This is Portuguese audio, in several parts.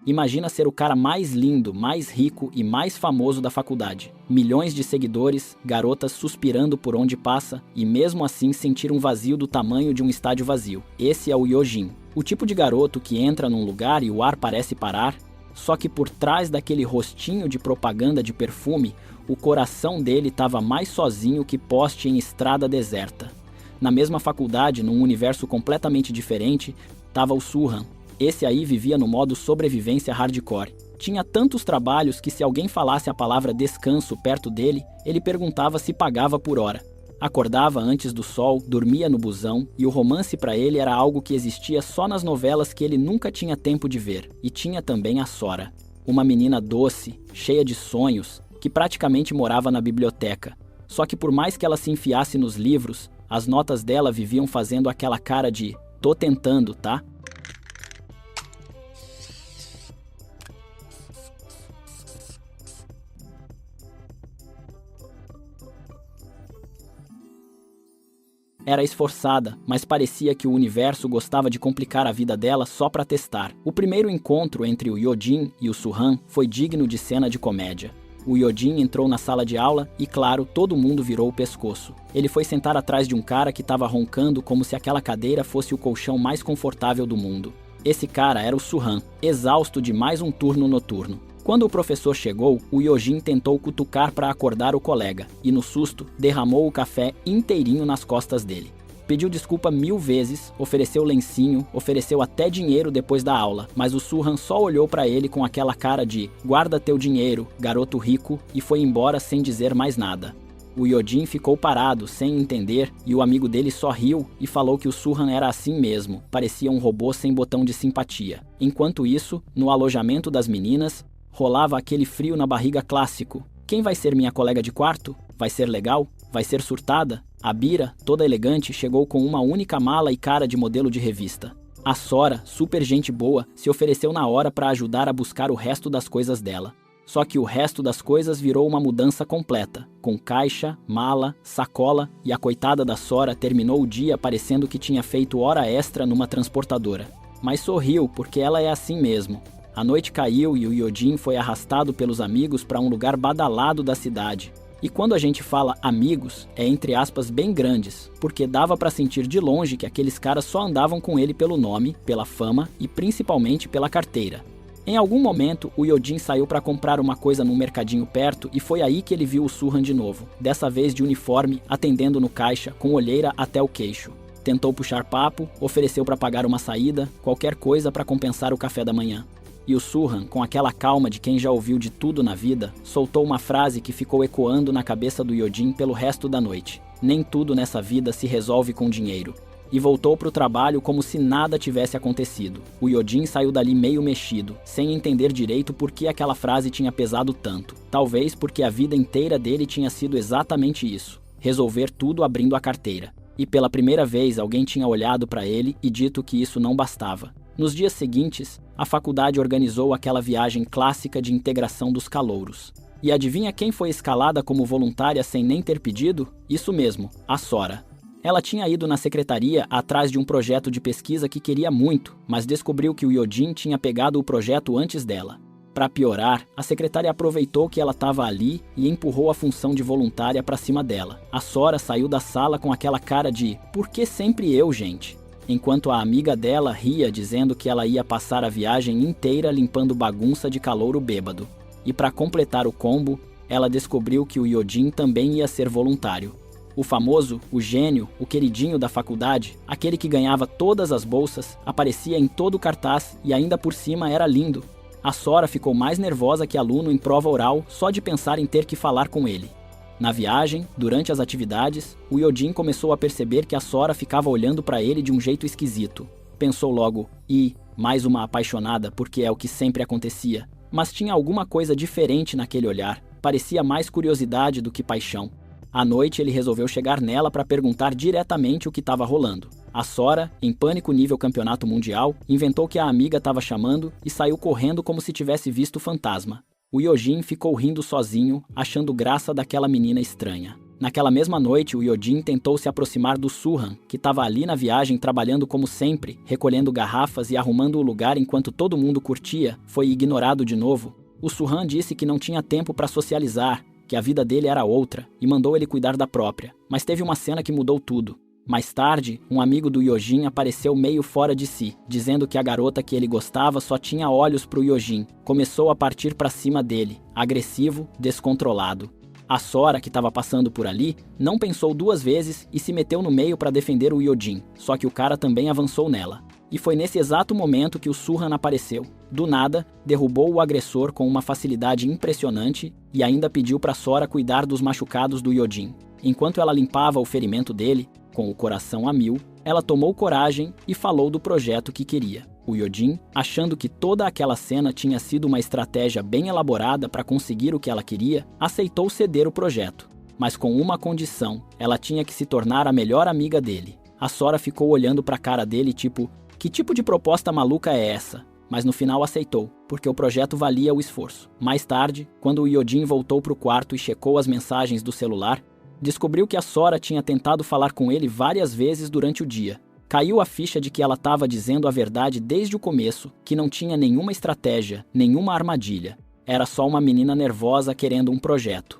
Imagina ser o cara mais lindo, mais rico e mais famoso da faculdade. Milhões de seguidores, garotas suspirando por onde passa e mesmo assim sentir um vazio do tamanho de um estádio vazio. Esse é o Hyojin. O tipo de garoto que entra num lugar e o ar parece parar, só que por trás daquele rostinho de propaganda de perfume, o coração dele estava mais sozinho que poste em estrada deserta. Na mesma faculdade, num universo completamente diferente, estava o Suhan. Esse aí vivia no modo sobrevivência hardcore. Tinha tantos trabalhos que se alguém falasse a palavra descanso perto dele, ele perguntava se pagava por hora. Acordava antes do sol, dormia no busão, e o romance para ele era algo que existia só nas novelas que ele nunca tinha tempo de ver. E tinha também a Sora, uma menina doce, cheia de sonhos, que praticamente morava na biblioteca. Só que por mais que ela se enfiasse nos livros, as notas dela viviam fazendo aquela cara de "tô tentando, tá?". Era esforçada, mas parecia que o universo gostava de complicar a vida dela só para testar. O primeiro encontro entre o Hyojin e o Suhan foi digno de cena de comédia. O Hyojin entrou na sala de aula e, claro, todo mundo virou o pescoço. Ele foi sentar atrás de um cara que estava roncando como se aquela cadeira fosse o colchão mais confortável do mundo. Esse cara era o Suhan, exausto de mais um turno noturno. Quando o professor chegou, o Hyojin tentou cutucar para acordar o colega, e no susto, derramou o café inteirinho nas costas dele. Pediu desculpa 1000 vezes, ofereceu lencinho, ofereceu até dinheiro depois da aula, mas o Suhan só olhou para ele com aquela cara de "guarda teu dinheiro, garoto rico", e foi embora sem dizer mais nada. O Hyojin ficou parado, sem entender, e o amigo dele só riu e falou que o Suhan era assim mesmo, parecia um robô sem botão de simpatia. Enquanto isso, no alojamento das meninas, rolava aquele frio na barriga clássico. Quem vai ser minha colega de quarto? Vai ser legal? Vai ser surtada? A Bira, toda elegante, chegou com uma única mala e cara de modelo de revista. A Sora, super gente boa, se ofereceu na hora para ajudar a buscar o resto das coisas dela. Só que o resto das coisas virou uma mudança completa, com caixa, mala, sacola, e a coitada da Sora terminou o dia parecendo que tinha feito hora extra numa transportadora. Mas sorriu, porque ela é assim mesmo. A noite caiu e o Hyojin foi arrastado pelos amigos para um lugar badalado da cidade. E quando a gente fala amigos, é entre aspas bem grandes, porque dava para sentir de longe que aqueles caras só andavam com ele pelo nome, pela fama e principalmente pela carteira. Em algum momento, o Hyojin saiu para comprar uma coisa num mercadinho perto e foi aí que ele viu o Suhan de novo, dessa vez de uniforme, atendendo no caixa, com olheira até o queixo. Tentou puxar papo, ofereceu para pagar uma saída, qualquer coisa para compensar o café da manhã. E o Suhan, com aquela calma de quem já ouviu de tudo na vida, soltou uma frase que ficou ecoando na cabeça do Hyojin pelo resto da noite. Nem tudo nessa vida se resolve com dinheiro. E voltou para o trabalho como se nada tivesse acontecido. O Hyojin saiu dali meio mexido, sem entender direito por que aquela frase tinha pesado tanto. Talvez porque a vida inteira dele tinha sido exatamente isso. Resolver tudo abrindo a carteira. E pela primeira vez alguém tinha olhado para ele e dito que isso não bastava. Nos dias seguintes, a faculdade organizou aquela viagem clássica de integração dos calouros. E adivinha quem foi escalada como voluntária sem nem ter pedido? Isso mesmo, a Sora. Ela tinha ido na secretaria atrás de um projeto de pesquisa que queria muito, mas descobriu que o Hyojin tinha pegado o projeto antes dela. Para piorar, a secretária aproveitou que ela estava ali e empurrou a função de voluntária para cima dela. A Sora saiu da sala com aquela cara de "por que sempre eu, gente?", enquanto a amiga dela ria dizendo que ela ia passar a viagem inteira limpando bagunça de calouro bêbado. E para completar o combo, ela descobriu que o Hyojin também ia ser voluntário. O famoso, o gênio, o queridinho da faculdade, aquele que ganhava todas as bolsas, aparecia em todo o cartaz e ainda por cima era lindo. A Sora ficou mais nervosa que aluno em prova oral só de pensar em ter que falar com ele. Na viagem, durante as atividades, o Hyojin começou a perceber que a Sora ficava olhando para ele de um jeito esquisito. Pensou logo, mais uma apaixonada, porque é o que sempre acontecia. Mas tinha alguma coisa diferente naquele olhar, parecia mais curiosidade do que paixão. À noite ele resolveu chegar nela para perguntar diretamente o que estava rolando. A Sora, em pânico nível campeonato mundial, inventou que a amiga estava chamando e saiu correndo como se tivesse visto fantasma. O Hyojin ficou rindo sozinho, achando graça daquela menina estranha. Naquela mesma noite, o Yojin tentou se aproximar do Suhan, que estava ali na viagem trabalhando como sempre, recolhendo garrafas e arrumando o lugar enquanto todo mundo curtia. Foi ignorado de novo. O Suhan disse que não tinha tempo para socializar, que a vida dele era outra, e mandou ele cuidar da própria. Mas teve uma cena que mudou tudo. Mais tarde, um amigo do Yojin apareceu meio fora de si, dizendo que a garota que ele gostava só tinha olhos pro Yojin. Começou a partir para cima dele, agressivo, descontrolado. A Sora, que estava passando por ali, não pensou duas vezes e se meteu no meio para defender o Yojin, só que o cara também avançou nela. E foi nesse exato momento que o Suhan apareceu. Do nada, derrubou o agressor com uma facilidade impressionante e ainda pediu para Sora cuidar dos machucados do Yojin. Enquanto ela limpava o ferimento dele, com o coração a mil, ela tomou coragem e falou do projeto que queria. O Yojin, achando que toda aquela cena tinha sido uma estratégia bem elaborada para conseguir o que ela queria, aceitou ceder o projeto. Mas com uma condição, ela tinha que se tornar a melhor amiga dele. A Sora ficou olhando para a cara dele tipo, que tipo de proposta maluca é essa? Mas no final aceitou, porque o projeto valia o esforço. Mais tarde, quando o Yojin voltou para o quarto e checou as mensagens do celular, descobriu que a Sora tinha tentado falar com ele várias vezes durante o dia. Caiu a ficha de que ela estava dizendo a verdade desde o começo, que não tinha nenhuma estratégia, nenhuma armadilha. Era só uma menina nervosa querendo um projeto.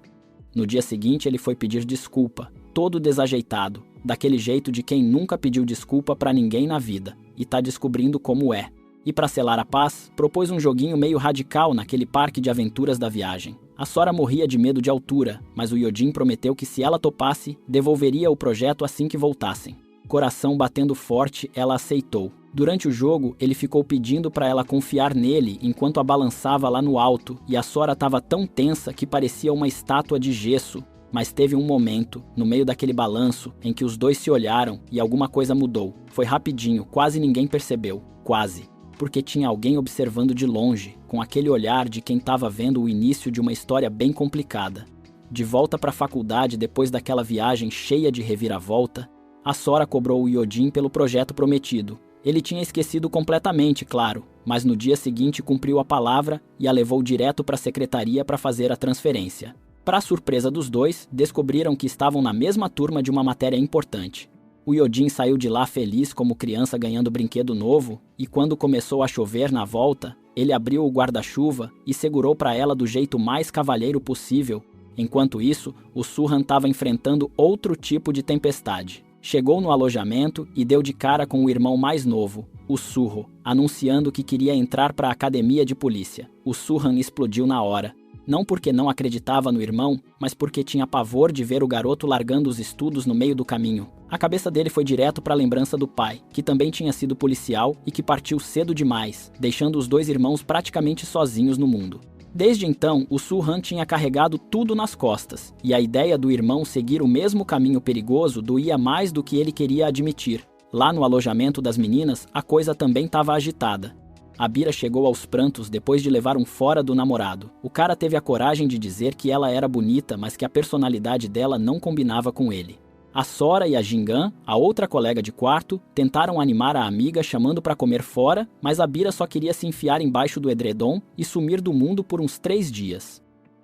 No dia seguinte ele foi pedir desculpa, todo desajeitado, daquele jeito de quem nunca pediu desculpa pra ninguém na vida, e tá descobrindo como é. E para selar a paz, propôs um joguinho meio radical naquele parque de aventuras da viagem. A Sora morria de medo de altura, mas o Yojin prometeu que se ela topasse, devolveria o projeto assim que voltassem. Coração batendo forte, ela aceitou. Durante o jogo, ele ficou pedindo para ela confiar nele enquanto a balançava lá no alto, e a Sora estava tão tensa que parecia uma estátua de gesso. Mas teve um momento, no meio daquele balanço, em que os dois se olharam e alguma coisa mudou. Foi rapidinho, quase ninguém percebeu. Quase. Porque tinha alguém observando de longe, com aquele olhar de quem estava vendo o início de uma história bem complicada. De volta para a faculdade depois daquela viagem cheia de reviravolta, a Sora cobrou o Yojin pelo projeto prometido. Ele tinha esquecido completamente, claro, mas no dia seguinte cumpriu a palavra e a levou direto para a secretaria para fazer a transferência. Para surpresa dos dois, descobriram que estavam na mesma turma de uma matéria importante. O Yojin saiu de lá feliz como criança ganhando brinquedo novo, e quando começou a chover na volta, ele abriu o guarda-chuva e segurou para ela do jeito mais cavalheiro possível. Enquanto isso, o Suhan estava enfrentando outro tipo de tempestade. Chegou no alojamento e deu de cara com o irmão mais novo, o Surro, anunciando que queria entrar para a academia de polícia. O Suhan explodiu na hora. Não porque não acreditava no irmão, mas porque tinha pavor de ver o garoto largando os estudos no meio do caminho. A cabeça dele foi direto para a lembrança do pai, que também tinha sido policial e que partiu cedo demais, deixando os dois irmãos praticamente sozinhos no mundo. Desde então, o Suhan tinha carregado tudo nas costas, e a ideia do irmão seguir o mesmo caminho perigoso doía mais do que ele queria admitir. Lá no alojamento das meninas, a coisa também estava agitada. A Bira chegou aos prantos depois de levar um fora do namorado. O cara teve a coragem de dizer que ela era bonita, mas que a personalidade dela não combinava com ele. A Sora e a Jingan, a outra colega de quarto, tentaram animar a amiga chamando para comer fora, mas a Bira só queria se enfiar embaixo do edredom e sumir do mundo por uns 3 dias.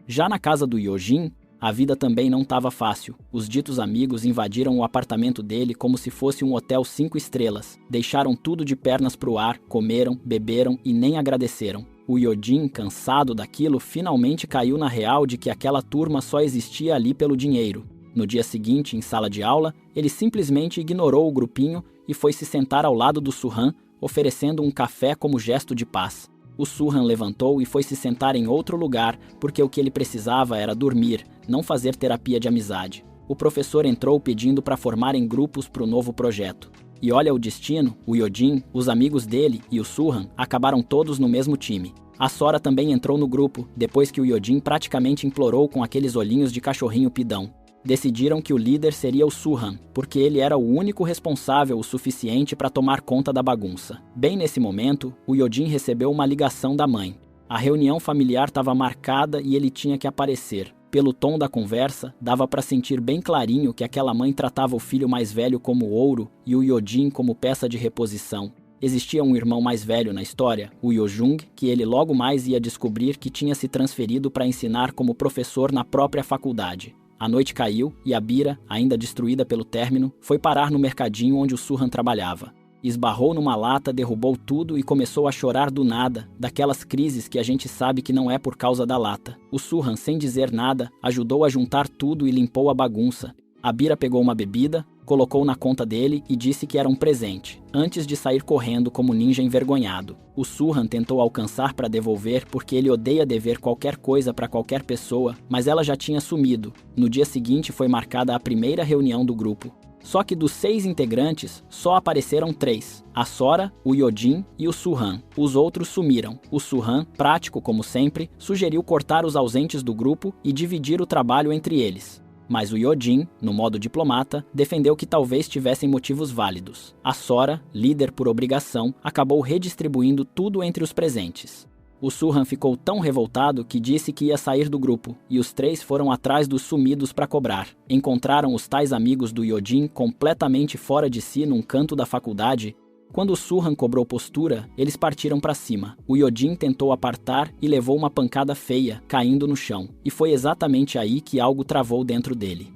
Já na casa do Yojin, a vida também não estava fácil. Os ditos amigos invadiram o apartamento dele como se fosse um hotel 5 estrelas. Deixaram tudo de pernas pro ar, comeram, beberam e nem agradeceram. O Yojin, cansado daquilo, finalmente caiu na real de que aquela turma só existia ali pelo dinheiro. No dia seguinte, em sala de aula, ele simplesmente ignorou o grupinho e foi se sentar ao lado do Suhan, oferecendo um café como gesto de paz. O Suhan levantou e foi se sentar em outro lugar, porque o que ele precisava era dormir, não fazer terapia de amizade. O professor entrou pedindo para formarem grupos para o novo projeto. E olha o destino, o Yojin, os amigos dele e o Suhan acabaram todos no mesmo time. A Sora também entrou no grupo, depois que o Yojin praticamente implorou com aqueles olhinhos de cachorrinho pidão. Decidiram que o líder seria o Suhan, porque ele era o único responsável o suficiente para tomar conta da bagunça. Bem nesse momento, o Yojin recebeu uma ligação da mãe. A reunião familiar estava marcada e ele tinha que aparecer. Pelo tom da conversa, dava para sentir bem clarinho que aquela mãe tratava o filho mais velho como ouro e o Yojin como peça de reposição. Existia um irmão mais velho na história, o Yojung, que ele logo mais ia descobrir que tinha se transferido para ensinar como professor na própria faculdade. A noite caiu e a Bira, ainda destruída pelo término, foi parar no mercadinho onde o Surhan trabalhava. Esbarrou numa lata, derrubou tudo e começou a chorar do nada, daquelas crises que a gente sabe que não é por causa da lata. O Surhan, sem dizer nada, ajudou a juntar tudo e limpou a bagunça. A Bira pegou uma bebida, colocou na conta dele e disse que era um presente, antes de sair correndo como ninja envergonhado. O Surhan tentou alcançar para devolver porque ele odeia dever qualquer coisa para qualquer pessoa, mas ela já tinha sumido. No dia seguinte foi marcada a primeira reunião do grupo. Só que dos 6 integrantes, só apareceram 3. A Sora, o Yojin e o Surhan. Os outros sumiram. O Surhan, prático como sempre, sugeriu cortar os ausentes do grupo e dividir o trabalho entre eles. Mas o Yojin, no modo diplomata, defendeu que talvez tivessem motivos válidos. A Sora, líder por obrigação, acabou redistribuindo tudo entre os presentes. O Surhan ficou tão revoltado que disse que ia sair do grupo, e os 3 foram atrás dos sumidos para cobrar. Encontraram os tais amigos do Yojin completamente fora de si num canto da faculdade. Quando o Surhan cobrou postura, eles partiram para cima. O Yojin tentou apartar e levou uma pancada feia, caindo no chão. E foi exatamente aí que algo travou dentro dele.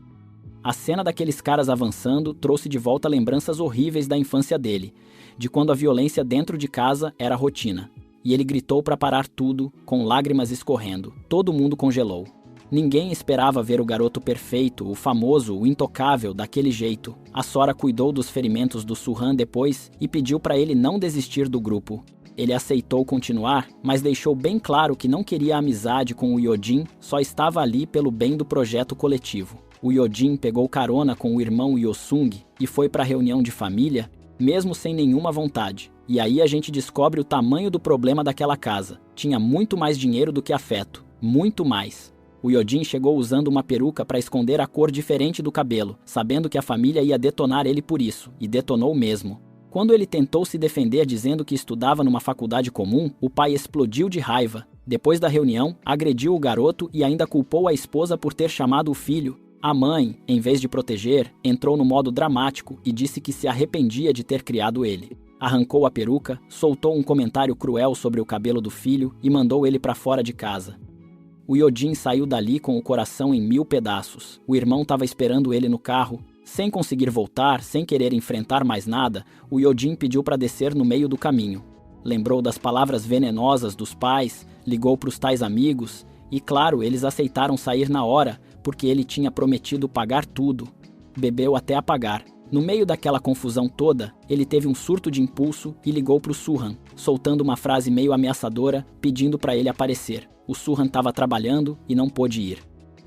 A cena daqueles caras avançando trouxe de volta lembranças horríveis da infância dele, de quando a violência dentro de casa era rotina. E ele gritou para parar tudo, com lágrimas escorrendo. Todo mundo congelou. Ninguém esperava ver o garoto perfeito, o famoso, o intocável, daquele jeito. A Sora cuidou dos ferimentos do Surhan depois e pediu para ele não desistir do grupo. Ele aceitou continuar, mas deixou bem claro que não queria amizade com o Yojin, só estava ali pelo bem do projeto coletivo. O Yojin pegou carona com o irmão Yosung e foi para a reunião de família, mesmo sem nenhuma vontade. E aí a gente descobre o tamanho do problema daquela casa. Tinha muito mais dinheiro do que afeto. Muito mais. O Yojin chegou usando uma peruca para esconder a cor diferente do cabelo, sabendo que a família ia detonar ele por isso, e detonou mesmo. Quando ele tentou se defender dizendo que estudava numa faculdade comum, o pai explodiu de raiva. Depois da reunião, agrediu o garoto e ainda culpou a esposa por ter chamado o filho. A mãe, em vez de proteger, entrou no modo dramático e disse que se arrependia de ter criado ele. Arrancou a peruca, soltou um comentário cruel sobre o cabelo do filho e mandou ele para fora de casa. O Yojin saiu dali com o coração em 1000 pedaços. O irmão estava esperando ele no carro. Sem conseguir voltar, sem querer enfrentar mais nada, o Yojin pediu para descer no meio do caminho. Lembrou das palavras venenosas dos pais, ligou para os tais amigos e, claro, eles aceitaram sair na hora, porque ele tinha prometido pagar tudo. Bebeu até apagar. No meio daquela confusão toda, ele teve um surto de impulso e ligou para o Surhan, soltando uma frase meio ameaçadora, pedindo para ele aparecer. O Surhan estava trabalhando e não pôde ir.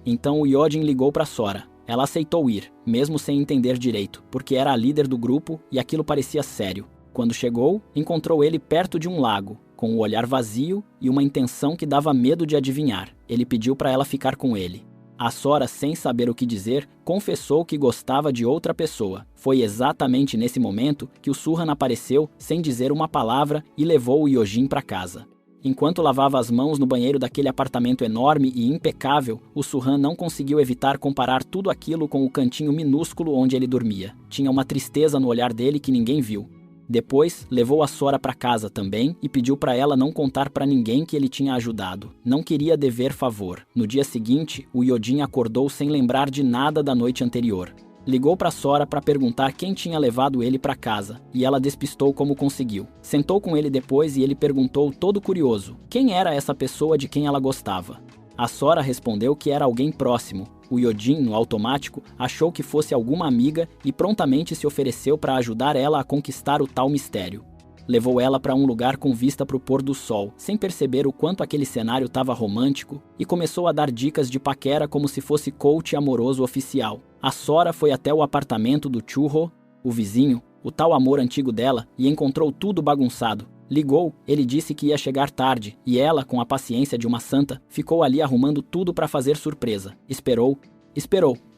Então o Yojin ligou para Sora. Ela aceitou ir, mesmo sem entender direito, porque era a líder do grupo e aquilo parecia sério. Quando chegou, encontrou ele perto de um lago, com o olhar vazio e uma intenção que dava medo de adivinhar. Ele pediu para ela ficar com ele. A Sora, sem saber o que dizer, confessou que gostava de outra pessoa. Foi exatamente nesse momento que o Surhan apareceu, sem dizer uma palavra, e levou o Yojin para casa. Enquanto lavava as mãos no banheiro daquele apartamento enorme e impecável, o Surhan não conseguiu evitar comparar tudo aquilo com o cantinho minúsculo onde ele dormia. Tinha uma tristeza no olhar dele que ninguém viu. Depois, levou a Sora para casa também e pediu para ela não contar para ninguém que ele tinha ajudado. Não queria dever favor. No dia seguinte, o Yojin acordou sem lembrar de nada da noite anterior. Ligou para Sora para perguntar quem tinha levado ele para casa, e ela despistou como conseguiu. Sentou com ele depois e ele perguntou, todo curioso, quem era essa pessoa de quem ela gostava. A Sora respondeu que era alguém próximo. O Yojin, no automático, achou que fosse alguma amiga e prontamente se ofereceu para ajudar ela a conquistar o tal mistério. Levou ela para um lugar com vista para o pôr do sol, sem perceber o quanto aquele cenário estava romântico, e começou a dar dicas de paquera como se fosse coach amoroso oficial. A Sora foi até o apartamento do Churro, o vizinho, o tal amor antigo dela, e encontrou tudo bagunçado. Ligou, ele disse que ia chegar tarde, e ela, com a paciência de uma santa, ficou ali arrumando tudo para fazer surpresa. Esperou,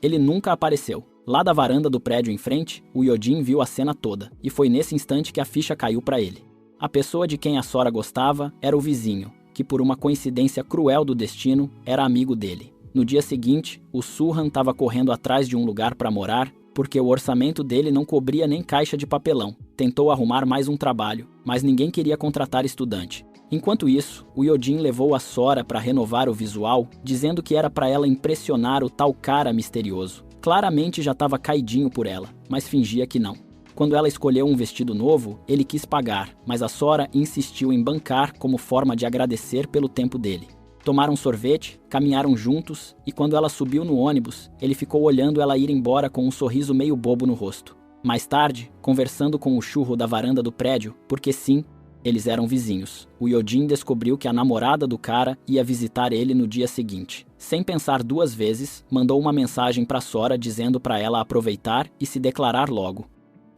ele nunca apareceu. Lá da varanda do prédio em frente, o Yojin viu a cena toda, e foi nesse instante que a ficha caiu para ele. A pessoa de quem a Sora gostava era o vizinho, que por uma coincidência cruel do destino, era amigo dele. No dia seguinte, o Surhan estava correndo atrás de um lugar para morar, porque o orçamento dele não cobria nem caixa de papelão. Tentou arrumar mais um trabalho, mas ninguém queria contratar estudante. Enquanto isso, o Yojin levou a Sora para renovar o visual, dizendo que era para ela impressionar o tal cara misterioso. Claramente já estava caidinho por ela, mas fingia que não. Quando ela escolheu um vestido novo, ele quis pagar, mas a Sora insistiu em bancar como forma de agradecer pelo tempo dele. Tomaram sorvete, caminharam juntos, e quando ela subiu no ônibus, ele ficou olhando ela ir embora com um sorriso meio bobo no rosto. Mais tarde, conversando com o churro da varanda do prédio, porque sim, eles eram vizinhos. O Yojin descobriu que a namorada do cara ia visitar ele no dia seguinte. Sem pensar duas vezes, mandou uma mensagem para Sora dizendo para ela aproveitar e se declarar logo.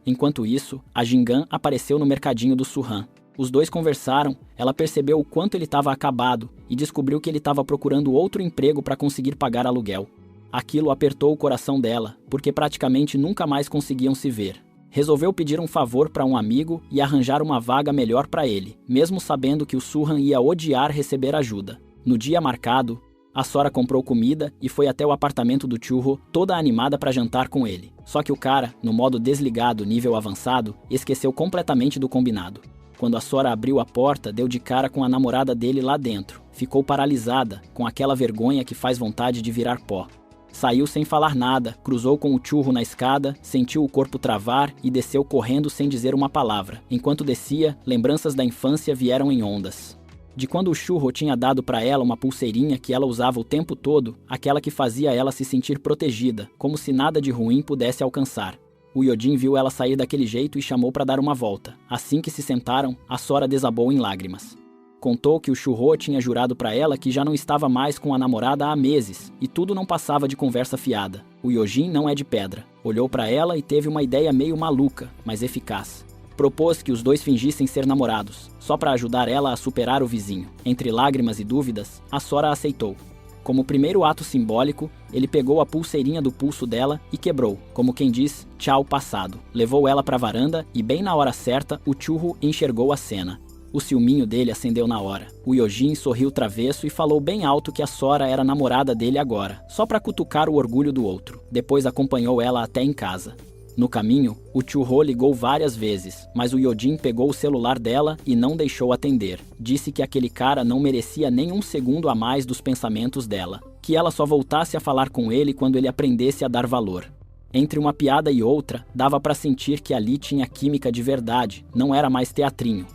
Enquanto isso, a Jingan apareceu no mercadinho do Surran. Os dois conversaram, ela percebeu o quanto ele estava acabado e descobriu que ele estava procurando outro emprego para conseguir pagar aluguel. Aquilo apertou o coração dela, porque praticamente nunca mais conseguiam se ver. Resolveu pedir um favor para um amigo e arranjar uma vaga melhor para ele, mesmo sabendo que o Surran ia odiar receber ajuda. No dia marcado, a Sora comprou comida e foi até o apartamento do Churro toda animada para jantar com ele. Só que o cara, no modo desligado nível avançado, esqueceu completamente do combinado. Quando a Sora abriu a porta, deu de cara com a namorada dele lá dentro. Ficou paralisada, com aquela vergonha que faz vontade de virar pó. Saiu sem falar nada, cruzou com o Churro na escada, sentiu o corpo travar e desceu correndo sem dizer uma palavra. Enquanto descia, lembranças da infância vieram em ondas. De quando o Churro tinha dado para ela uma pulseirinha que ela usava o tempo todo, aquela que fazia ela se sentir protegida, como se nada de ruim pudesse alcançar. O Yojin viu ela sair daquele jeito e chamou para dar uma volta. Assim que se sentaram, a Sora desabou em lágrimas. Contou que o Churro tinha jurado para ela que já não estava mais com a namorada há meses, e tudo não passava de conversa fiada. O Yojin não é de pedra. Olhou para ela e teve uma ideia meio maluca, mas eficaz. Propôs que os dois fingissem ser namorados, só para ajudar ela a superar o vizinho. Entre lágrimas e dúvidas, a Sora aceitou. Como primeiro ato simbólico, ele pegou a pulseirinha do pulso dela e quebrou, como quem diz, tchau passado. Levou ela para a varanda e bem na hora certa, o Churro enxergou a cena. O ciúminho dele acendeu na hora. O Yojin sorriu travesso e falou bem alto que a Sora era namorada dele agora, só para cutucar o orgulho do outro. Depois acompanhou ela até em casa. No caminho, o Churro ligou várias vezes, mas o Yojin pegou o celular dela e não deixou atender. Disse que aquele cara não merecia nem um segundo a mais dos pensamentos dela, que ela só voltasse a falar com ele quando ele aprendesse a dar valor. Entre uma piada e outra, dava para sentir que ali tinha química de verdade, não era mais teatrinho.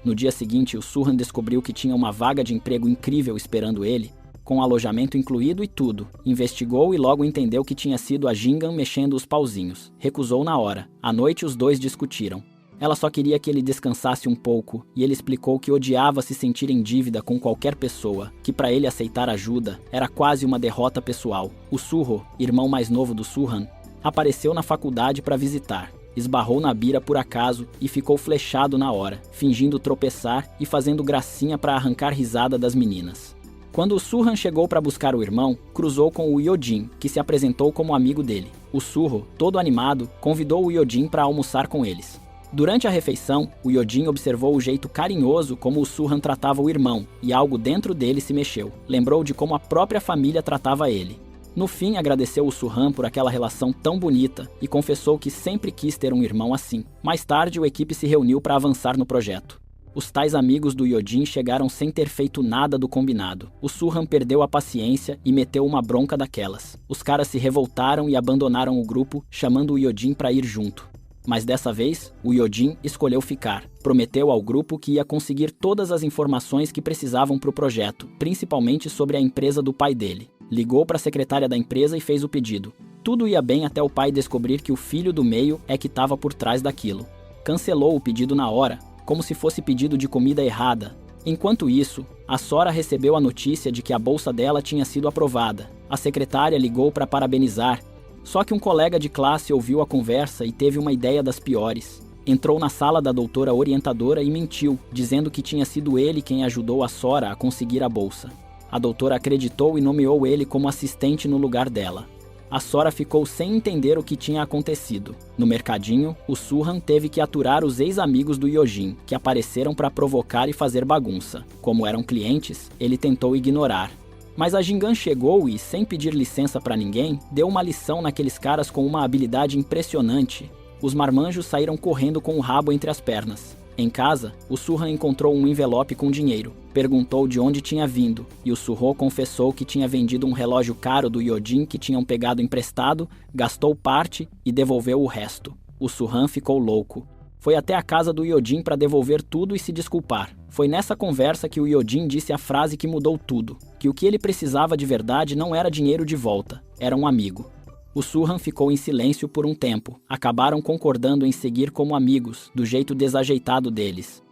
No dia seguinte, o Surran descobriu que tinha uma vaga de emprego incrível esperando ele, com alojamento incluído e tudo. Investigou e logo entendeu que tinha sido a Jingan mexendo os pauzinhos. Recusou na hora. À noite os dois discutiram. Ela só queria que ele descansasse um pouco, e ele explicou que odiava se sentir em dívida com qualquer pessoa, que para ele aceitar ajuda era quase uma derrota pessoal. O Surro, irmão mais novo do Surran, apareceu na faculdade para visitar. Esbarrou na Bira por acaso e ficou flechado na hora, fingindo tropeçar e fazendo gracinha para arrancar risada das meninas. Quando o Surran chegou para buscar o irmão, cruzou com o Yojin, que se apresentou como amigo dele. O Surro, todo animado, convidou o Yojin para almoçar com eles. Durante a refeição, o Yojin observou o jeito carinhoso como o Surran tratava o irmão, e algo dentro dele se mexeu. Lembrou de como a própria família tratava ele. No fim, agradeceu o Surran por aquela relação tão bonita e confessou que sempre quis ter um irmão assim. Mais tarde, a equipe se reuniu para avançar no projeto. Os tais amigos do Yojin chegaram sem ter feito nada do combinado. O Surran perdeu a paciência e meteu uma bronca daquelas. Os caras se revoltaram e abandonaram o grupo, chamando o Yojin para ir junto. Mas dessa vez, o Yojin escolheu ficar. Prometeu ao grupo que ia conseguir todas as informações que precisavam para o projeto, principalmente sobre a empresa do pai dele. Ligou para a secretária da empresa e fez o pedido. Tudo ia bem até o pai descobrir que o filho do meio é que estava por trás daquilo. Cancelou o pedido na hora, como se fosse pedido de comida errada. Enquanto isso, a Sora recebeu a notícia de que a bolsa dela tinha sido aprovada. A secretária ligou para parabenizar, só que um colega de classe ouviu a conversa e teve uma ideia das piores. Entrou na sala da doutora orientadora e mentiu, dizendo que tinha sido ele quem ajudou a Sora a conseguir a bolsa. A doutora acreditou e nomeou ele como assistente no lugar dela. A Sora ficou sem entender o que tinha acontecido. No mercadinho, o Surran teve que aturar os ex-amigos do Yojin, que apareceram para provocar e fazer bagunça. Como eram clientes, ele tentou ignorar. Mas a Jingan chegou e, sem pedir licença para ninguém, deu uma lição naqueles caras com uma habilidade impressionante. Os marmanjos saíram correndo com o rabo entre as pernas. Em casa, o Surhan encontrou um envelope com dinheiro, perguntou de onde tinha vindo, e o Surho confessou que tinha vendido um relógio caro do Yojin que tinham pegado emprestado, gastou parte e devolveu o resto. O Surhan ficou louco. Foi até a casa do Yojin para devolver tudo e se desculpar. Foi nessa conversa que o Yojin disse a frase que mudou tudo, que o que ele precisava de verdade não era dinheiro de volta, era um amigo. O Surhan ficou em silêncio por um tempo. Acabaram concordando em seguir como amigos, do jeito desajeitado deles.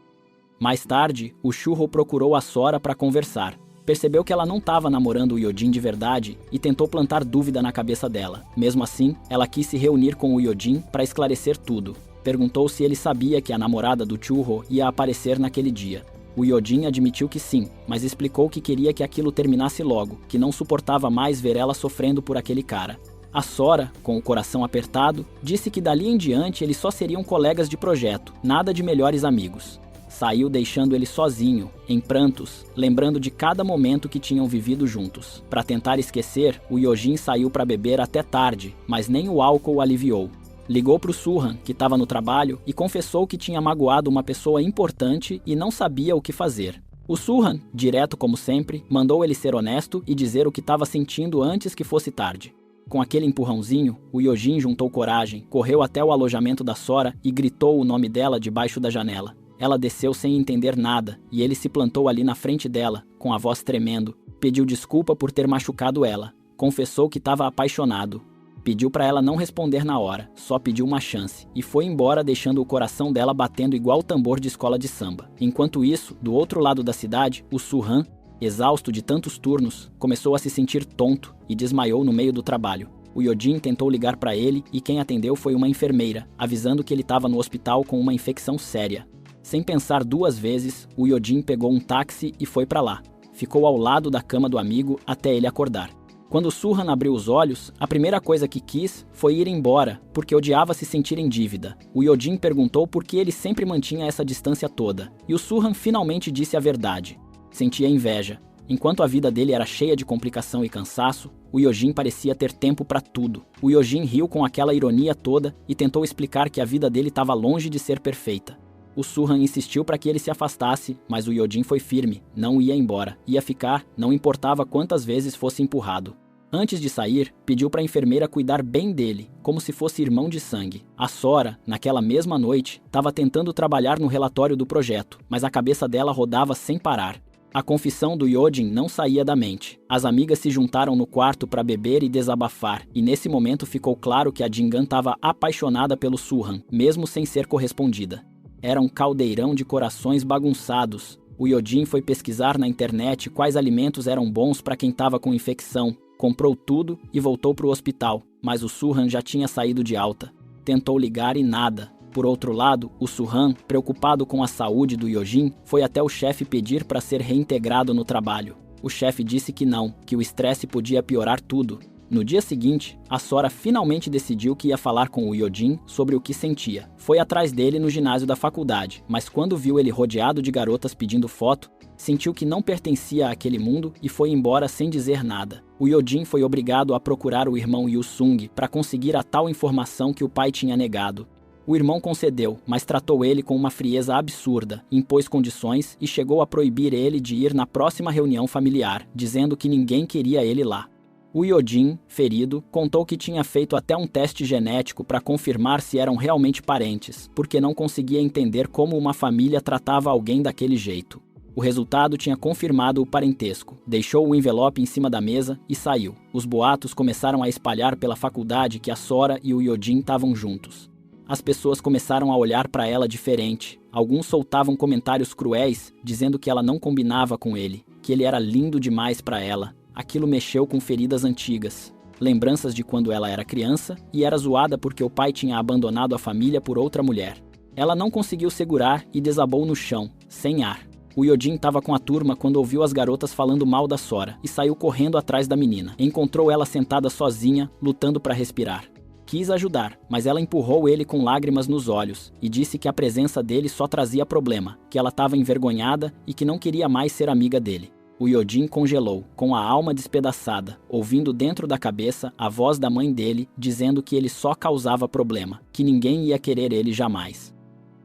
Mais tarde, o Shuro procurou a Sora para conversar. Percebeu que ela não estava namorando o Yojin de verdade e tentou plantar dúvida na cabeça dela. Mesmo assim, ela quis se reunir com o Yojin para esclarecer tudo. Perguntou se ele sabia que a namorada do Churro ia aparecer naquele dia. O Yojin admitiu que sim, mas explicou que queria que aquilo terminasse logo, que não suportava mais ver ela sofrendo por aquele cara. A Sora, com o coração apertado, disse que dali em diante eles só seriam colegas de projeto, nada de melhores amigos. Saiu deixando ele sozinho, em prantos, lembrando de cada momento que tinham vivido juntos. Para tentar esquecer, o Yojin saiu para beber até tarde, mas nem o álcool o aliviou. Ligou para o Surhan, que estava no trabalho, e confessou que tinha magoado uma pessoa importante e não sabia o que fazer. O Surhan, direto como sempre, mandou ele ser honesto e dizer o que estava sentindo antes que fosse tarde. Com aquele empurrãozinho, o Yojin juntou coragem, correu até o alojamento da Sora e gritou o nome dela debaixo da janela. Ela desceu sem entender nada, e ele se plantou ali na frente dela, com a voz tremendo. Pediu desculpa por ter machucado ela. Confessou que estava apaixonado. Pediu para ela não responder na hora, só pediu uma chance, e foi embora deixando o coração dela batendo igual tambor de escola de samba. Enquanto isso, do outro lado da cidade, o Surhan, exausto de tantos turnos, começou a se sentir tonto e desmaiou no meio do trabalho. O Yojin tentou ligar para ele e quem atendeu foi uma enfermeira, avisando que ele estava no hospital com uma infecção séria. Sem pensar duas vezes, o Yojin pegou um táxi e foi para lá. Ficou ao lado da cama do amigo até ele acordar. Quando o Surhan abriu os olhos, a primeira coisa que quis foi ir embora, porque odiava se sentir em dívida. O Yojin perguntou por que ele sempre mantinha essa distância toda, e o Surhan finalmente disse a verdade. Sentia inveja. Enquanto a vida dele era cheia de complicação e cansaço, o Yojin parecia ter tempo para tudo. O Yojin riu com aquela ironia toda e tentou explicar que a vida dele estava longe de ser perfeita. O Surhan insistiu para que ele se afastasse, mas o Yojin foi firme, não ia embora. Ia ficar, não importava quantas vezes fosse empurrado. Antes de sair, pediu para a enfermeira cuidar bem dele, como se fosse irmão de sangue. A Sora, naquela mesma noite, estava tentando trabalhar no relatório do projeto, mas a cabeça dela rodava sem parar. A confissão do Yojin não saía da mente. As amigas se juntaram no quarto para beber e desabafar, e nesse momento ficou claro que a Jingan estava apaixonada pelo Surhan, mesmo sem ser correspondida. Era um caldeirão de corações bagunçados. O Yojin foi pesquisar na internet quais alimentos eram bons para quem estava com infecção, comprou tudo e voltou para o hospital, mas o Surhan já tinha saído de alta. Tentou ligar e nada. Por outro lado, o Surhan, preocupado com a saúde do Yojin, foi até o chefe pedir para ser reintegrado no trabalho. O chefe disse que não, que o estresse podia piorar tudo. No dia seguinte, a Sora finalmente decidiu que ia falar com o Yojin sobre o que sentia. Foi atrás dele no ginásio da faculdade, mas quando viu ele rodeado de garotas pedindo foto, sentiu que não pertencia àquele mundo e foi embora sem dizer nada. O Yojin foi obrigado a procurar o irmão Yu-sung para conseguir a tal informação que o pai tinha negado. O irmão concedeu, mas tratou ele com uma frieza absurda, impôs condições e chegou a proibir ele de ir na próxima reunião familiar, dizendo que ninguém queria ele lá. O Yojin, ferido, contou que tinha feito até um teste genético para confirmar se eram realmente parentes, porque não conseguia entender como uma família tratava alguém daquele jeito. O resultado tinha confirmado o parentesco, deixou o envelope em cima da mesa e saiu. Os boatos começaram a espalhar pela faculdade que a Sora e o Yojin estavam juntos. As pessoas começaram a olhar para ela diferente. Alguns soltavam comentários cruéis, dizendo que ela não combinava com ele, que ele era lindo demais para ela. Aquilo mexeu com feridas antigas, lembranças de quando ela era criança e era zoada porque o pai tinha abandonado a família por outra mulher. Ela não conseguiu segurar e desabou no chão, sem ar. O Yojin estava com a turma quando ouviu as garotas falando mal da Sora e saiu correndo atrás da menina. Encontrou ela sentada sozinha, lutando para respirar. Quis ajudar, mas ela empurrou ele com lágrimas nos olhos e disse que a presença dele só trazia problema, que ela estava envergonhada e que não queria mais ser amiga dele. O Yojin congelou, com a alma despedaçada, ouvindo dentro da cabeça a voz da mãe dele dizendo que ele só causava problema, que ninguém ia querer ele jamais.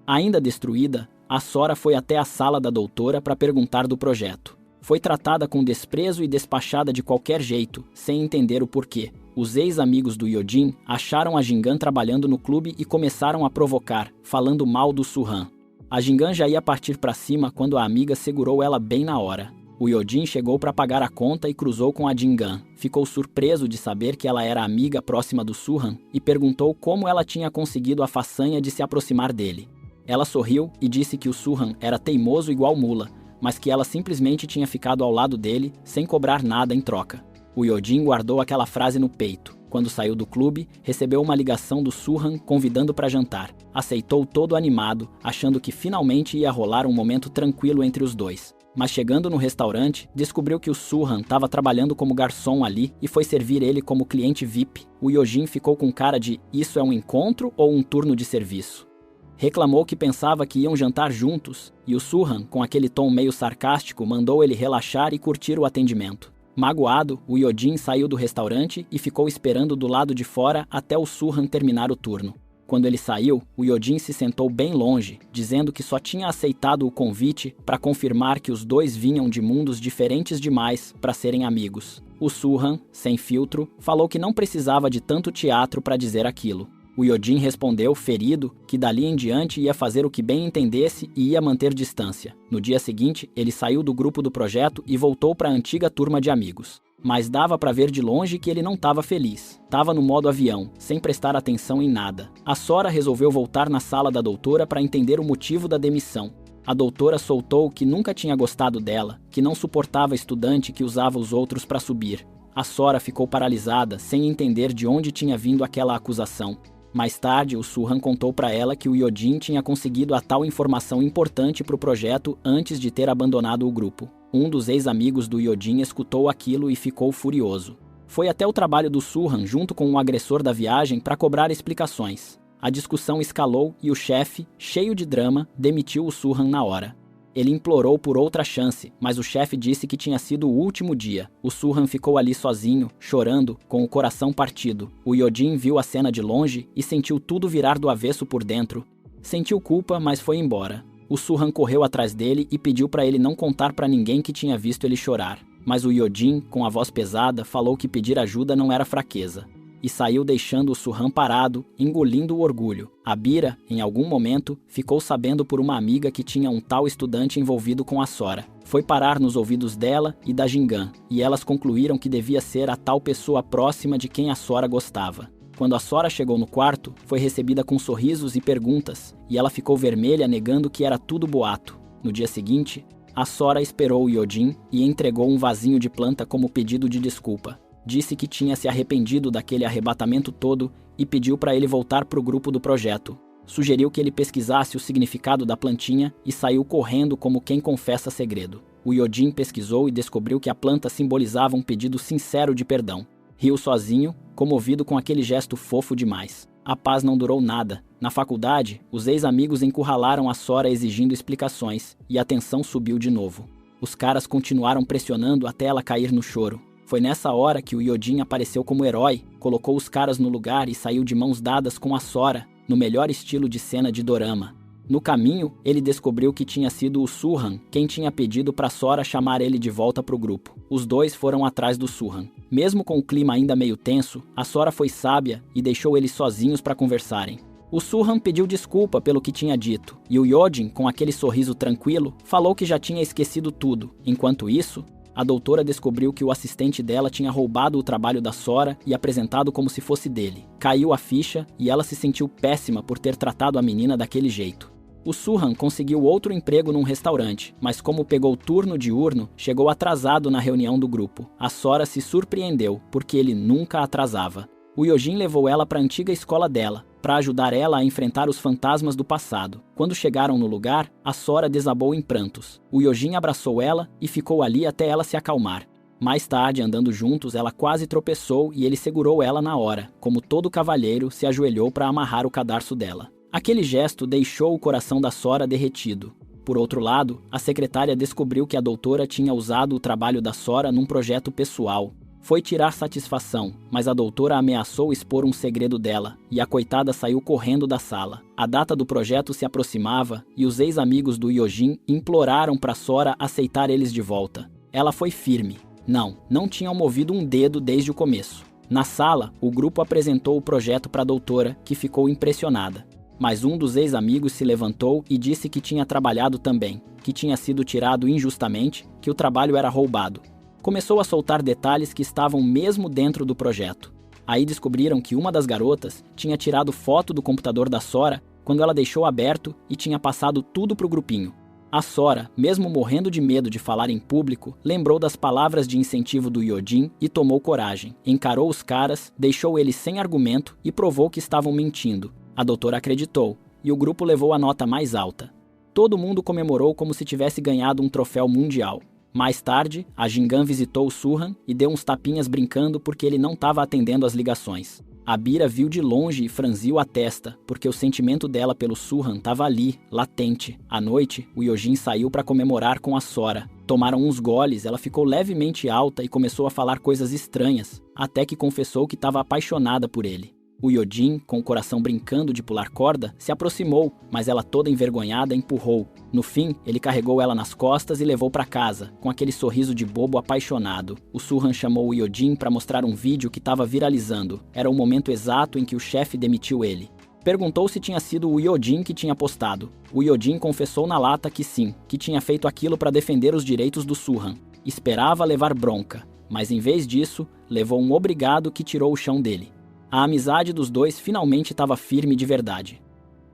Ainda destruída, a Sora foi até a sala da doutora para perguntar do projeto. Foi tratada com desprezo e despachada de qualquer jeito, sem entender o porquê. Os ex-amigos do Hyojin acharam a Jingan trabalhando no clube e começaram a provocar, falando mal do Su-han. A Jingan já ia partir para cima quando a amiga segurou ela bem na hora. O Hyojin chegou para pagar a conta e cruzou com a Jingan. Ficou surpreso de saber que ela era amiga próxima do Su-han e perguntou como ela tinha conseguido a façanha de se aproximar dele. Ela sorriu e disse que o Su-han era teimoso igual mula, mas que ela simplesmente tinha ficado ao lado dele sem cobrar nada em troca. O Hyojin guardou aquela frase no peito. Quando saiu do clube, recebeu uma ligação do Su-han convidando para jantar. Aceitou todo animado, achando que finalmente ia rolar um momento tranquilo entre os dois. Mas chegando no restaurante, descobriu que o Su-han estava trabalhando como garçom ali e foi servir ele como cliente VIP. O Hyojin ficou com cara de "isso é um encontro ou um turno de serviço?". Reclamou que pensava que iam jantar juntos, e o Su-han, com aquele tom meio sarcástico, mandou ele relaxar e curtir o atendimento. Magoado, o Hyojin saiu do restaurante e ficou esperando do lado de fora até o Su-han terminar o turno. Quando ele saiu, o Hyojin se sentou bem longe, dizendo que só tinha aceitado o convite para confirmar que os dois vinham de mundos diferentes demais para serem amigos. O Su-han, sem filtro, falou que não precisava de tanto teatro para dizer aquilo. O Hyojin respondeu, ferido, que dali em diante ia fazer o que bem entendesse e ia manter distância. No dia seguinte, ele saiu do grupo do projeto e voltou para a antiga turma de amigos. Mas dava para ver de longe que ele não estava feliz. Estava no modo avião, sem prestar atenção em nada. A Sora resolveu voltar na sala da doutora para entender o motivo da demissão. A doutora soltou que nunca tinha gostado dela, que não suportava estudante que usava os outros para subir. A Sora ficou paralisada, sem entender de onde tinha vindo aquela acusação. Mais tarde, o Su-han contou para ela que o Hyojin tinha conseguido a tal informação importante para o projeto antes de ter abandonado o grupo. Um dos ex-amigos do Hyojin escutou aquilo e ficou furioso. Foi até o trabalho do Su-han junto com o agressor da viagem para cobrar explicações. A discussão escalou e o chefe, cheio de drama, demitiu o Su-han na hora. Ele implorou por outra chance, mas o chefe disse que tinha sido o último dia. O Su-han ficou ali sozinho, chorando, com o coração partido. O Hyojin viu a cena de longe e sentiu tudo virar do avesso por dentro. Sentiu culpa, mas foi embora. O Su-han correu atrás dele e pediu para ele não contar para ninguém que tinha visto ele chorar. Mas o Hyojin, com a voz pesada, falou que pedir ajuda não era fraqueza. E saiu deixando o Su-han parado, engolindo o orgulho. A Bira, em algum momento, ficou sabendo por uma amiga que tinha um tal estudante envolvido com a Sora. Foi parar nos ouvidos dela e da Jingan, e elas concluíram que devia ser a tal pessoa próxima de quem a Sora gostava. Quando a Sora chegou no quarto, foi recebida com sorrisos e perguntas, e ela ficou vermelha negando que era tudo boato. No dia seguinte, a Sora esperou o Hyojin e entregou um vasinho de planta como pedido de desculpa. Disse que tinha se arrependido daquele arrebatamento todo e pediu para ele voltar para o grupo do projeto. Sugeriu que ele pesquisasse o significado da plantinha e saiu correndo como quem confessa segredo. O Hyojin pesquisou e descobriu que a planta simbolizava um pedido sincero de perdão. Riu sozinho, comovido com aquele gesto fofo demais. A paz não durou nada. Na faculdade, os ex-amigos encurralaram a Sora exigindo explicações e a tensão subiu de novo. Os caras continuaram pressionando até ela cair no choro. Foi nessa hora que o Hyojin apareceu como herói, colocou os caras no lugar e saiu de mãos dadas com a Sora, no melhor estilo de cena de dorama. No caminho, ele descobriu que tinha sido o Su-han quem tinha pedido para Sora chamar ele de volta para o grupo. Os dois foram atrás do Su-han. Mesmo com o clima ainda meio tenso, a Sora foi sábia e deixou eles sozinhos para conversarem. O Su-han pediu desculpa pelo que tinha dito, e o Hyojin, com aquele sorriso tranquilo, falou que já tinha esquecido tudo. Enquanto isso, a doutora descobriu que o assistente dela tinha roubado o trabalho da Sora e apresentado como se fosse dele. Caiu a ficha e ela se sentiu péssima por ter tratado a menina daquele jeito. O Su-han conseguiu outro emprego num restaurante, mas como pegou turno diurno, chegou atrasado na reunião do grupo. A Sora se surpreendeu, porque ele nunca atrasava. O Hyojin levou ela para a antiga escola dela, para ajudar ela a enfrentar os fantasmas do passado. Quando chegaram no lugar, a Sora desabou em prantos. O Hyojin abraçou ela e ficou ali até ela se acalmar. Mais tarde, andando juntos, ela quase tropeçou e ele segurou ela na hora. Como todo cavalheiro, se ajoelhou para amarrar o cadarço dela. Aquele gesto deixou o coração da Sora derretido. Por outro lado, a secretária descobriu que a doutora tinha usado o trabalho da Sora num projeto pessoal. Foi tirar satisfação, mas a doutora ameaçou expor um segredo dela, e a coitada saiu correndo da sala. A data do projeto se aproximava, e os ex-amigos do Hyojin imploraram para Sora aceitar eles de volta. Ela foi firme. Não tinham movido um dedo desde o começo. Na sala, o grupo apresentou o projeto para a doutora, que ficou impressionada. Mas um dos ex-amigos se levantou e disse que tinha trabalhado também, que tinha sido tirado injustamente, que o trabalho era roubado. Começou a soltar detalhes que estavam mesmo dentro do projeto. Aí descobriram que uma das garotas tinha tirado foto do computador da Sora quando ela deixou aberto e tinha passado tudo para o grupinho. A Sora, mesmo morrendo de medo de falar em público, lembrou das palavras de incentivo do Hyojin e tomou coragem. Encarou os caras, deixou eles sem argumento e provou que estavam mentindo. A doutora acreditou, e o grupo levou a nota mais alta. Todo mundo comemorou como se tivesse ganhado um troféu mundial. Mais tarde, a Jingan visitou o Surran e deu uns tapinhas brincando porque ele não estava atendendo as ligações. A Bira viu de longe e franziu a testa, porque o sentimento dela pelo Surran estava ali, latente. À noite, o Hyojin saiu para comemorar com a Sora. Tomaram uns goles, ela ficou levemente alta e começou a falar coisas estranhas, até que confessou que estava apaixonada por ele. O Hyojin, com o coração brincando de pular corda, se aproximou, mas ela toda envergonhada empurrou. No fim, ele carregou ela nas costas e levou para casa, com aquele sorriso de bobo apaixonado. O Surran chamou o Hyojin para mostrar um vídeo que estava viralizando. Era o momento exato em que o chefe demitiu ele. Perguntou se tinha sido o Hyojin que tinha postado. O Hyojin confessou na lata que sim, que tinha feito aquilo para defender os direitos do Surran. Esperava levar bronca, mas em vez disso, levou um obrigado que tirou o chão dele. A amizade dos dois finalmente estava firme de verdade.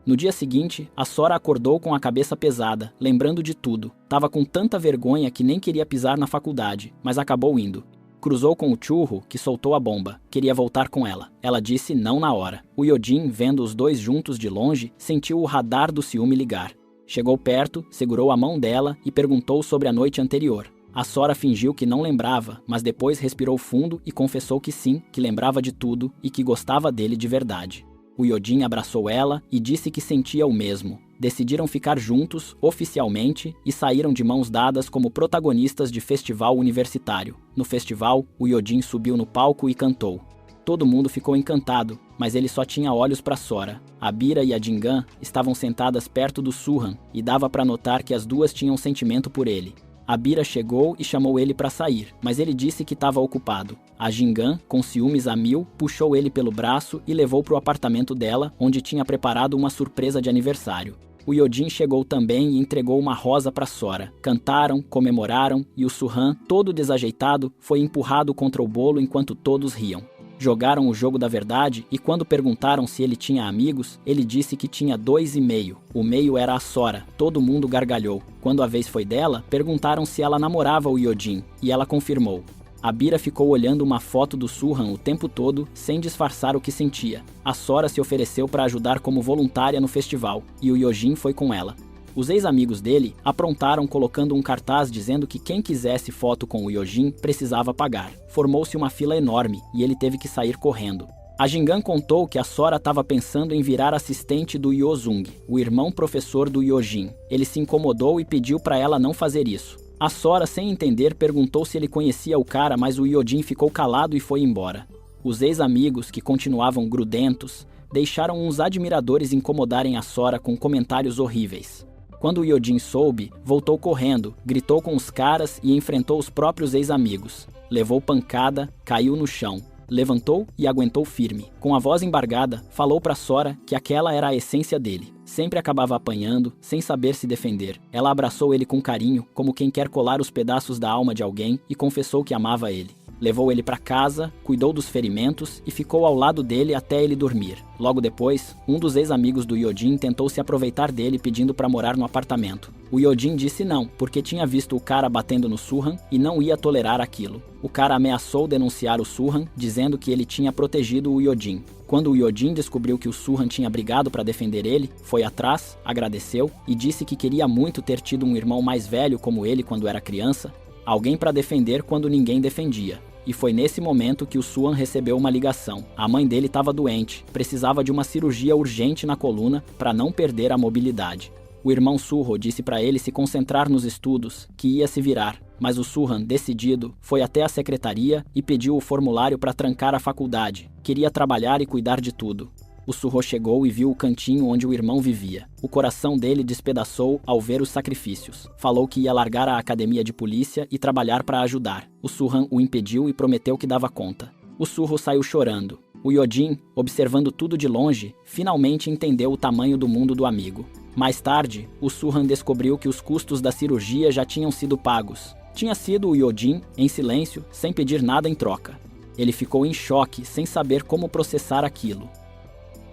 No dia seguinte, a Sora acordou com a cabeça pesada, lembrando de tudo. Tava com tanta vergonha que nem queria pisar na faculdade, mas acabou indo. Cruzou com o Churro, que soltou a bomba. Queria voltar com ela. Ela disse não na hora. O Hyojin, vendo os dois juntos de longe, sentiu o radar do ciúme ligar. Chegou perto, segurou a mão dela e perguntou sobre a noite anterior. A Sora fingiu que não lembrava, mas depois respirou fundo e confessou que sim, que lembrava de tudo e que gostava dele de verdade. O Hyojin abraçou ela e disse que sentia o mesmo. Decidiram ficar juntos, oficialmente, e saíram de mãos dadas como protagonistas de festival universitário. No festival, o Hyojin subiu no palco e cantou. Todo mundo ficou encantado, mas ele só tinha olhos para Sora. A Bira e a Jingan estavam sentadas perto do Surran e dava para notar que as duas tinham sentimento por ele. A Bira chegou e chamou ele para sair, mas ele disse que estava ocupado. A Jingan, com ciúmes a mil, puxou ele pelo braço e levou para o apartamento dela, onde tinha preparado uma surpresa de aniversário. O Hyojin chegou também e entregou uma rosa para Sora. Cantaram, comemoraram e o Surran, todo desajeitado, foi empurrado contra o bolo enquanto todos riam. Jogaram o jogo da verdade e quando perguntaram se ele tinha amigos, ele disse que tinha 2,5. O meio era a Sora. Todo mundo gargalhou. Quando a vez foi dela, perguntaram se ela namorava o Hyojin e ela confirmou. A Bira ficou olhando uma foto do Surran o tempo todo, sem disfarçar o que sentia. A Sora se ofereceu para ajudar como voluntária no festival e o Hyojin foi com ela. Os ex-amigos dele aprontaram colocando um cartaz dizendo que quem quisesse foto com o Hyojin precisava pagar. Formou-se uma fila enorme e ele teve que sair correndo. A Jingan contou que a Sora estava pensando em virar assistente do Hyozung, o irmão professor do Hyojin. Ele se incomodou e pediu para ela não fazer isso. A Sora, sem entender, perguntou se ele conhecia o cara, mas o Hyojin ficou calado e foi embora. Os ex-amigos, que continuavam grudentos, deixaram uns admiradores incomodarem a Sora com comentários horríveis. Quando o Hyojin soube, voltou correndo, gritou com os caras e enfrentou os próprios ex-amigos. Levou pancada, caiu no chão. Levantou e aguentou firme. Com a voz embargada, falou para Sora que aquela era a essência dele. Sempre acabava apanhando, sem saber se defender. Ela abraçou ele com carinho, como quem quer colar os pedaços da alma de alguém, e confessou que amava ele. Levou ele para casa, cuidou dos ferimentos e ficou ao lado dele até ele dormir. Logo depois, um dos ex-amigos do Hyojin tentou se aproveitar dele pedindo para morar no apartamento. O Hyojin disse não, porque tinha visto o cara batendo no Surran e não ia tolerar aquilo. O cara ameaçou denunciar o Surran, dizendo que ele tinha protegido o Hyojin. Quando o Hyojin descobriu que o Surran tinha brigado para defender ele, foi atrás, agradeceu e disse que queria muito ter tido um irmão mais velho como ele quando era criança, alguém para defender quando ninguém defendia. E foi nesse momento que o Surran recebeu uma ligação. A mãe dele estava doente, precisava de uma cirurgia urgente na coluna para não perder a mobilidade. O irmão Surro disse para ele se concentrar nos estudos, que ia se virar, mas o Surhan, decidido, foi até a secretaria e pediu o formulário para trancar a faculdade. Queria trabalhar e cuidar de tudo. O Surro chegou e viu o cantinho onde o irmão vivia. O coração dele despedaçou ao ver os sacrifícios. Falou que ia largar a academia de polícia e trabalhar para ajudar. O Surhan o impediu e prometeu que dava conta. O Surro saiu chorando. O Yodin, observando tudo de longe, finalmente entendeu o tamanho do mundo do amigo. Mais tarde, o Surhan descobriu que os custos da cirurgia já tinham sido pagos. Tinha sido o Yodin, em silêncio, sem pedir nada em troca. Ele ficou em choque, sem saber como processar aquilo.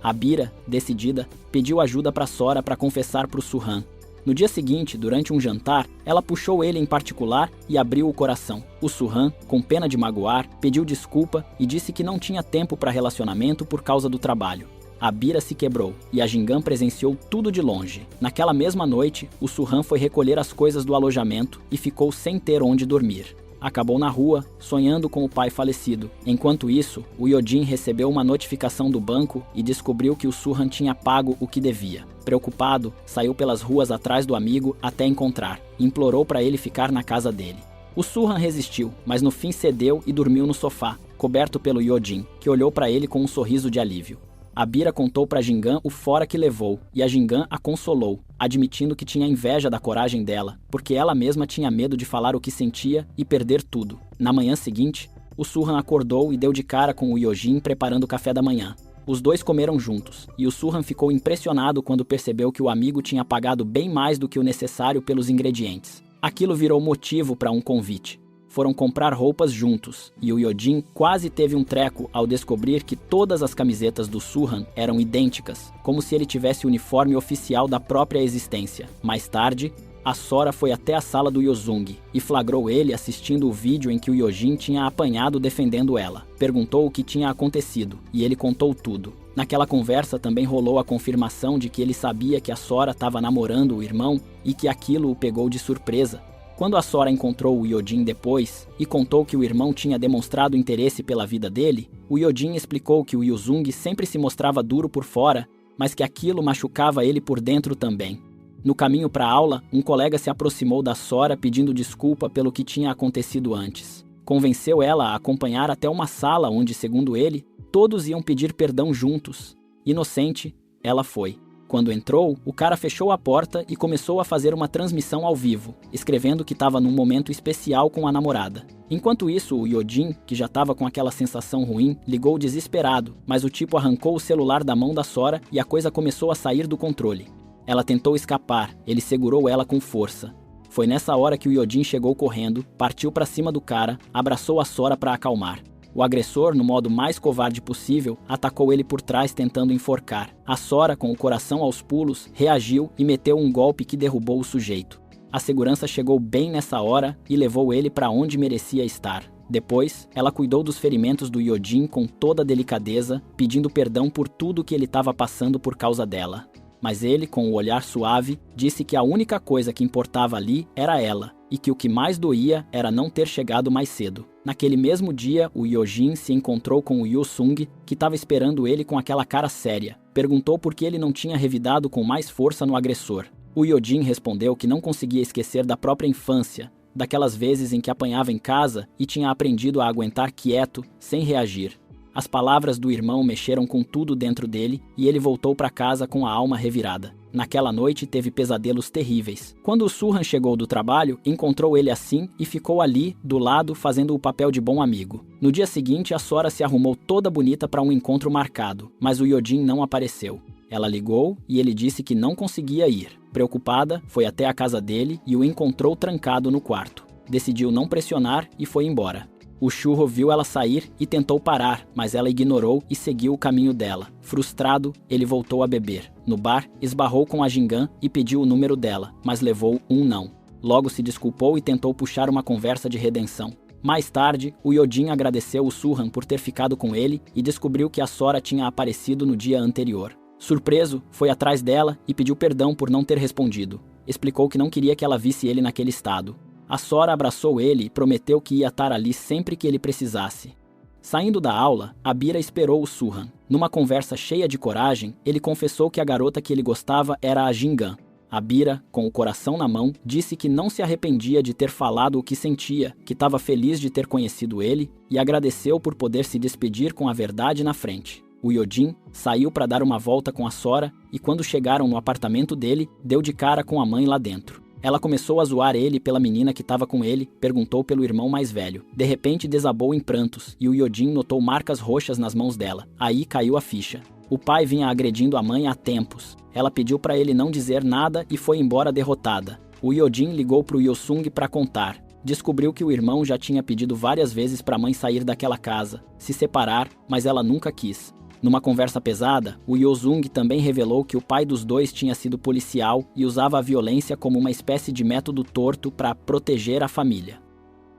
Abira, decidida, pediu ajuda para Sora para confessar para o Surhan. No dia seguinte, durante um jantar, ela puxou ele em particular e abriu o coração. O Surhan, com pena de magoar, pediu desculpa e disse que não tinha tempo para relacionamento por causa do trabalho. A Bira se quebrou e a Jingan presenciou tudo de longe. Naquela mesma noite, o Surhan foi recolher as coisas do alojamento e ficou sem ter onde dormir. Acabou na rua, sonhando com o pai falecido. Enquanto isso, o Yodin recebeu uma notificação do banco e descobriu que o Surhan tinha pago o que devia. Preocupado, saiu pelas ruas atrás do amigo até encontrar. Implorou para ele ficar na casa dele. O Surhan resistiu, mas no fim cedeu e dormiu no sofá, coberto pelo Yodin, que olhou para ele com um sorriso de alívio. A Bira contou para Jingan o fora que levou, e a Jingan a consolou, admitindo que tinha inveja da coragem dela, porque ela mesma tinha medo de falar o que sentia e perder tudo. Na manhã seguinte, o Surhan acordou e deu de cara com o Yojin preparando o café da manhã. Os dois comeram juntos, e o Surhan ficou impressionado quando percebeu que o amigo tinha pagado bem mais do que o necessário pelos ingredientes. Aquilo virou motivo para um convite. Foram comprar roupas juntos, e o Yodin quase teve um treco ao descobrir que todas as camisetas do Surhan eram idênticas, como se ele tivesse o uniforme oficial da própria existência. Mais tarde, a Sora foi até a sala do Yozung e flagrou ele assistindo o vídeo em que o Yojin tinha apanhado defendendo ela. Perguntou o que tinha acontecido, e ele contou tudo. Naquela conversa também rolou a confirmação de que ele sabia que a Sora estava namorando o irmão e que aquilo o pegou de surpresa. Quando a Sora encontrou o Yodin depois e contou que o irmão tinha demonstrado interesse pela vida dele, o Yodin explicou que o Yozung sempre se mostrava duro por fora, mas que aquilo machucava ele por dentro também. No caminho para a aula, um colega se aproximou da Sora pedindo desculpa pelo que tinha acontecido antes. Convenceu ela a acompanhar até uma sala onde, segundo ele, todos iam pedir perdão juntos. Inocente, ela foi. Quando entrou, o cara fechou a porta e começou a fazer uma transmissão ao vivo, escrevendo que estava num momento especial com a namorada. Enquanto isso, o Yodin, que já estava com aquela sensação ruim, ligou desesperado, mas o tipo arrancou o celular da mão da Sora e a coisa começou a sair do controle. Ela tentou escapar, ele segurou ela com força. Foi nessa hora que o Yodin chegou correndo, partiu para cima do cara, abraçou a Sora para acalmar. O agressor, no modo mais covarde possível, atacou ele por trás tentando enforcar. A Sora, com o coração aos pulos, reagiu e meteu um golpe que derrubou o sujeito. A segurança chegou bem nessa hora e levou ele para onde merecia estar. Depois, ela cuidou dos ferimentos do Yodin com toda delicadeza, pedindo perdão por tudo que ele estava passando por causa dela. Mas ele, com o olhar suave, disse que a única coisa que importava ali era ela, e que o que mais doía era não ter chegado mais cedo. Naquele mesmo dia, o Yojin se encontrou com o Yosung, que estava esperando ele com aquela cara séria. Perguntou por que ele não tinha revidado com mais força no agressor. O Yojin respondeu que não conseguia esquecer da própria infância, daquelas vezes em que apanhava em casa e tinha aprendido a aguentar quieto, sem reagir. As palavras do irmão mexeram com tudo dentro dele e ele voltou para casa com a alma revirada. Naquela noite teve pesadelos terríveis. Quando o Surhan chegou do trabalho, encontrou ele assim e ficou ali, do lado, fazendo o papel de bom amigo. No dia seguinte, a Sora se arrumou toda bonita para um encontro marcado, mas o Yodin não apareceu. Ela ligou e ele disse que não conseguia ir. Preocupada, foi até a casa dele e o encontrou trancado no quarto. Decidiu não pressionar e foi embora. O Churro viu ela sair e tentou parar, mas ela ignorou e seguiu o caminho dela. Frustrado, ele voltou a beber. No bar, esbarrou com a Jingan e pediu o número dela, mas levou um não. Logo se desculpou e tentou puxar uma conversa de redenção. Mais tarde, o Yodin agradeceu o Surhan por ter ficado com ele e descobriu que a Sora tinha aparecido no dia anterior. Surpreso, foi atrás dela e pediu perdão por não ter respondido. Explicou que não queria que ela visse ele naquele estado. A Sora abraçou ele e prometeu que ia estar ali sempre que ele precisasse. Saindo da aula, a Bira esperou o Surhan. Numa conversa cheia de coragem, ele confessou que a garota que ele gostava era a Jingan. A Bira, com o coração na mão, disse que não se arrependia de ter falado o que sentia, que estava feliz de ter conhecido ele e agradeceu por poder se despedir com a verdade na frente. O Hyojin saiu para dar uma volta com a Sora e quando chegaram no apartamento dele, deu de cara com a mãe lá dentro. Ela começou a zoar ele pela menina que estava com ele, perguntou pelo irmão mais velho. De repente desabou em prantos e o Hyojin notou marcas roxas nas mãos dela. Aí caiu a ficha. O pai vinha agredindo a mãe há tempos. Ela pediu para ele não dizer nada e foi embora derrotada. O Hyojin ligou para o Hyosung para contar. Descobriu que o irmão já tinha pedido várias vezes para a mãe sair daquela casa, se separar, mas ela nunca quis. Numa conversa pesada, o Hyosung também revelou que o pai dos dois tinha sido policial e usava a violência como uma espécie de método torto para proteger a família.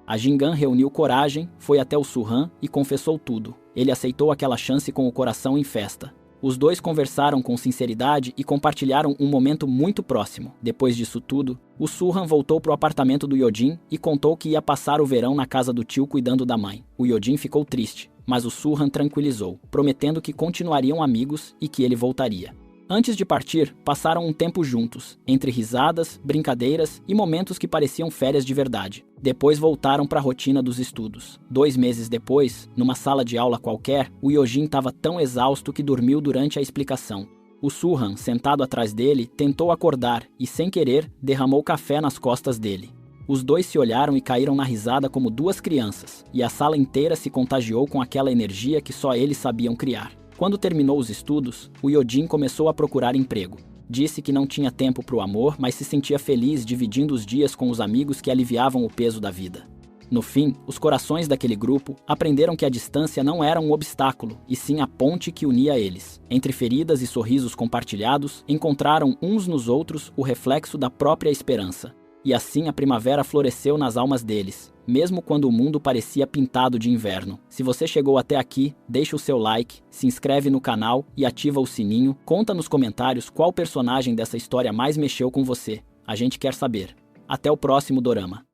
A Jingan reuniu coragem, foi até o Surran e confessou tudo. Ele aceitou aquela chance com o coração em festa. Os dois conversaram com sinceridade e compartilharam um momento muito próximo. Depois disso tudo, o Surran voltou para o apartamento do Hyojin e contou que ia passar o verão na casa do tio cuidando da mãe. O Hyojin ficou triste, mas o Surran tranquilizou, prometendo que continuariam amigos e que ele voltaria. Antes de partir, passaram um tempo juntos, entre risadas, brincadeiras e momentos que pareciam férias de verdade. Depois voltaram para a rotina dos estudos. 2 meses depois, numa sala de aula qualquer, o Hyojin estava tão exausto que dormiu durante a explicação. O Surran, sentado atrás dele, tentou acordar e, sem querer, derramou café nas costas dele. Os dois se olharam e caíram na risada como 2 crianças, e a sala inteira se contagiou com aquela energia que só eles sabiam criar. Quando terminou os estudos, o Hyojin começou a procurar emprego. Disse que não tinha tempo para o amor, mas se sentia feliz dividindo os dias com os amigos que aliviavam o peso da vida. No fim, os corações daquele grupo aprenderam que a distância não era um obstáculo, e sim a ponte que unia eles. Entre feridas e sorrisos compartilhados, encontraram uns nos outros o reflexo da própria esperança. E assim a primavera floresceu nas almas deles, mesmo quando o mundo parecia pintado de inverno. Se você chegou até aqui, deixa o seu like, se inscreve no canal e ativa o sininho. Conta nos comentários qual personagem dessa história mais mexeu com você. A gente quer saber. Até o próximo dorama.